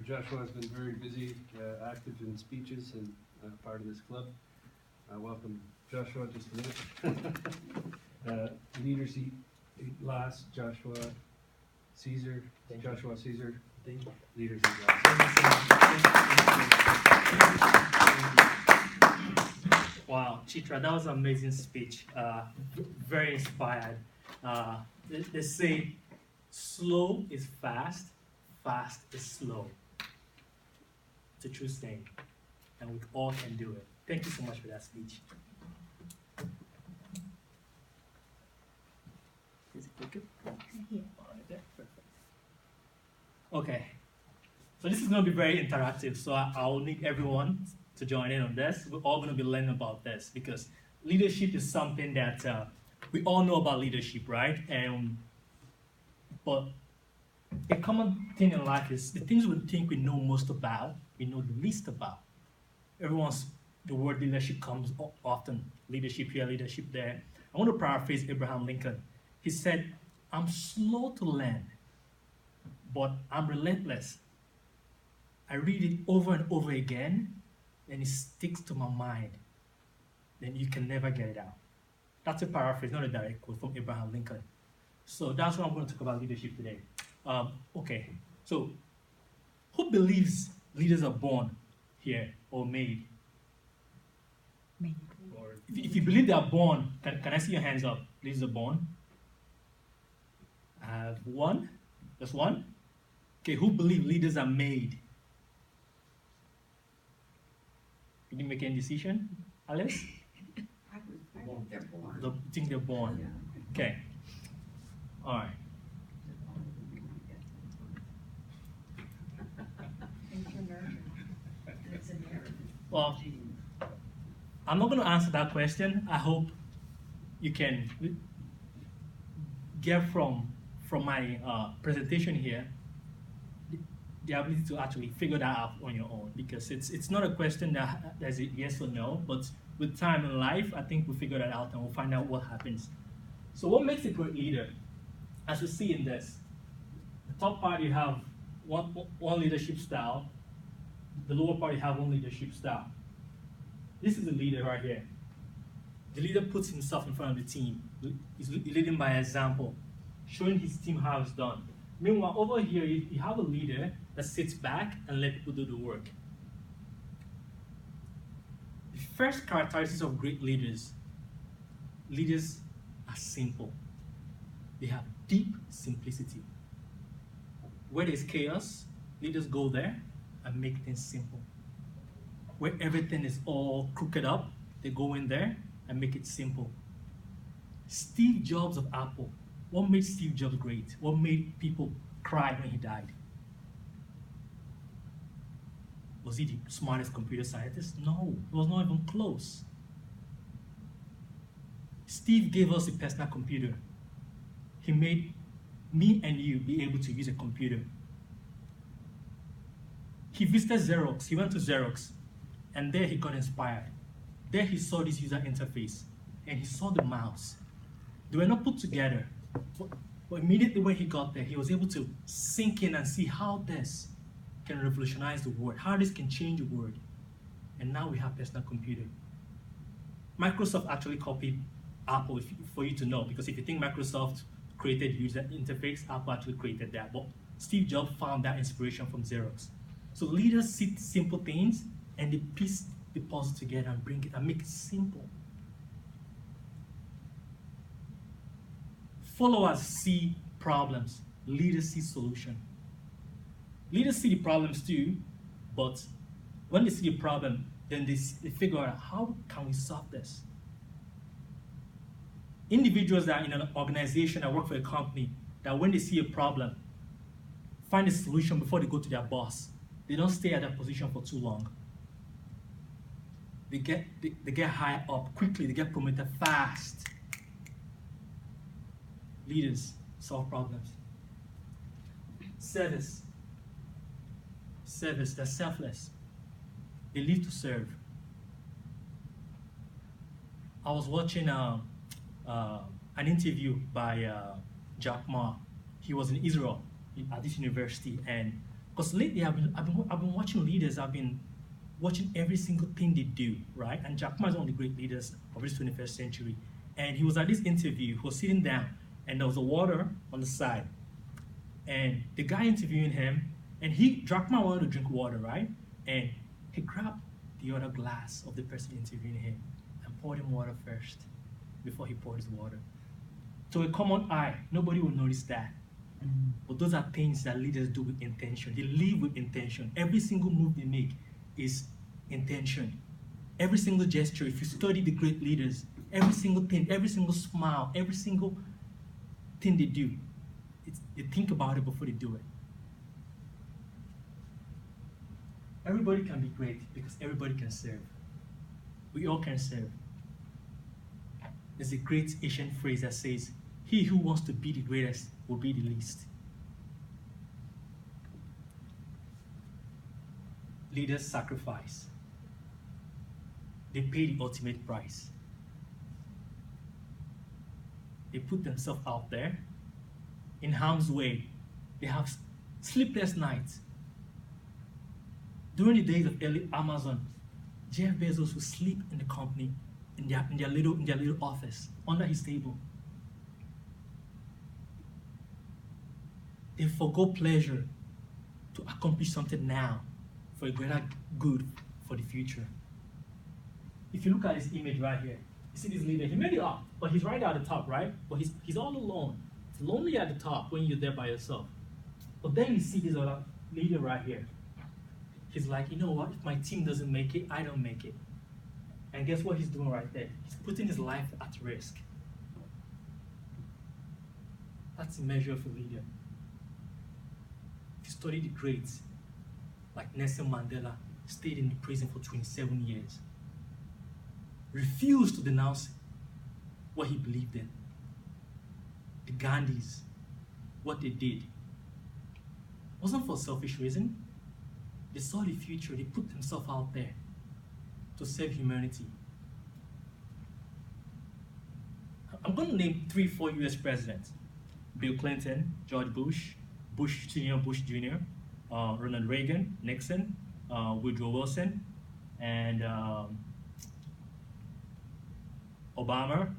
Joshua has been very busy, active in speeches and part of this club. Welcome, Joshua, just a minute. Leaders eat last, Joshua Caesar, Joshua Caesar. Leaders eat last. Wow, Chitra, that was an amazing speech. Very inspired. They say slow is fast, fast is slow. It's a true saying, and we all can do it. Thank you so much for that speech. Is it cooking? Okay, so this is going to be very interactive, so I'll need everyone to join in on this. We're all going to be learning about this because leadership is something that we all know about leadership, right? But a common thing in life is the things we think we know most about, we know the least about. The word leadership comes often. Leadership here, leadership there. I want to paraphrase Abraham Lincoln. He said, "I'm slow to learn, but I'm relentless. I read it over and over again, and it sticks to my mind. Then you can never get it out." That's a paraphrase, not a direct quote from Abraham Lincoln. So that's what I'm going to talk about leadership today. Okay, so who believes leaders are born here or made? Made. Or if you believe they are born, can I see your hands up? Leaders are born. I have one. Just one. Okay, who believe leaders are made? You didn't make any decision, Alice? I think they're born. You think they're born? Yeah. Okay. All right. It's an error. Well, I'm not going to answer that question. I hope you can get from my presentation here the ability to actually figure that out on your own, because it's not a question that there's a yes or no, but with time in life, I think we'll figure that out and we'll find out what happens. So what makes a great leader? As we see in this, the top part you have one leadership style, the lower part you have one leadership style. This is the leader right here. The leader puts himself in front of the team. He's leading by example, showing his team how it's done. Meanwhile, over here, you have a leader that sits back and let people do the work. The first characteristics of great leaders are simple. They have deep simplicity. Where there's chaos, leaders go there and make things simple. Where everything is all crooked up, they go in there and make it simple. Steve Jobs of Apple. What made Steve Jobs great? What made people cry when he died? Was he the smartest computer scientist? No, he was not even close. Steve gave us a personal computer. He made me and you be able to use a computer. He visited Xerox. He went to Xerox, and there he got inspired. There he saw this user interface, and he saw the mouse. They were not put together. But immediately when he got there, he was able to sink in and see how this can revolutionize the world, how this can change the world. And now we have personal computer. Microsoft actually copied Apple, for you to know, because if you think Microsoft created user interface, Apple actually created that. But Steve Jobs found that inspiration from Xerox. So leaders see simple things and they piece the puzzle together and bring it and make it simple. Followers see problems, leaders see solution. Leaders see the problems too, but when they see the problem, then they figure out how can we solve this. Individuals that are in an organization that work for a company, that when they see a problem, find a solution before they go to their boss. They don't stay at that position for too long. They get higher up quickly, they get promoted fast. Leaders solve problems. Service, they're selfless. They live to serve. I was watching an interview by Jack Ma. He was in Israel at this university, and Because lately I've been watching leaders. I've been watching every single thing they do, right? And Jack Ma is one of the great leaders of this 21st century. And he was at this interview. He was sitting down, and there was a water on the side. And the guy interviewing him, and Jack Ma wanted to drink water, right? And he grabbed the other glass of the person interviewing him and poured him water first before he poured his water. To a common eye, nobody will notice that. But those are things that leaders do with intention. They live with intention. Every single move they make is intention. Every single gesture, if you study the great leaders, every single thing, every single smile, every single thing they do, they think about it before they do it. Everybody can be great because everybody can serve. We all can serve. There's a great Asian phrase that says, "He who wants to be the greatest will be the least." Leaders sacrifice. They pay the ultimate price. They put themselves out there in harm's way. They have sleepless nights. During the days of early Amazon, Jeff Bezos would sleep in the company in their little office under his table. They forgo pleasure to accomplish something now for a greater good for the future. If you look at this image right here, you see this leader, he made it up, but he's right at the top, right? But he's all alone. It's lonely at the top when you're there by yourself. But then you see this other leader right here. He's like, you know what? If my team doesn't make it, I don't make it. And guess what he's doing right there? He's putting his life at risk. That's a measure of a leader. If you study the greats, like Nelson Mandela, stayed in the prison for 27 years, refused to denounce what he believed in. The Gandhis, what they did, wasn't for selfish reason. They saw the future, they put themselves out there to serve humanity. I'm going to name 3-4 US presidents: Bill Clinton, George Bush, Bush Sr., Bush Jr., Ronald Reagan, Nixon, Woodrow Wilson, and Obama,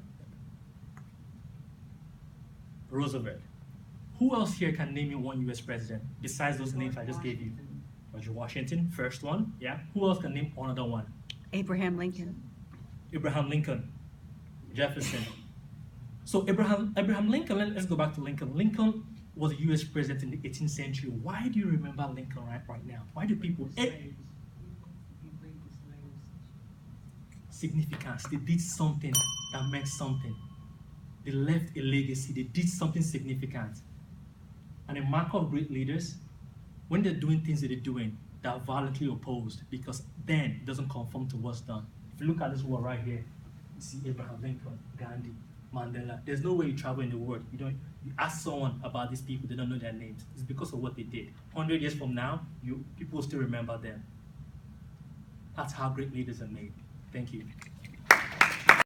Roosevelt. Who else here can name me one US president besides those names I just gave you? George Washington, first one, yeah. Who else can name another one? Abraham Lincoln. Abraham Lincoln, Jefferson. So Abraham Lincoln, let's go back to Lincoln. Lincoln was a US president in the 18th century. Why do you remember Lincoln right now? Why do people... Significance. They did something that meant something. They left a legacy. They did something significant. And a mark of great leaders, when they're doing things that they're doing, they are violently opposed, because then it doesn't conform to what's done. If you look at this world right here, you see Abraham Lincoln, Gandhi, Mandela. There's no way you travel in the world. You ask someone about these people, they don't know their names. It's because of what they did. 100 years from now, people will still remember them. That's how great leaders are made. Thank you.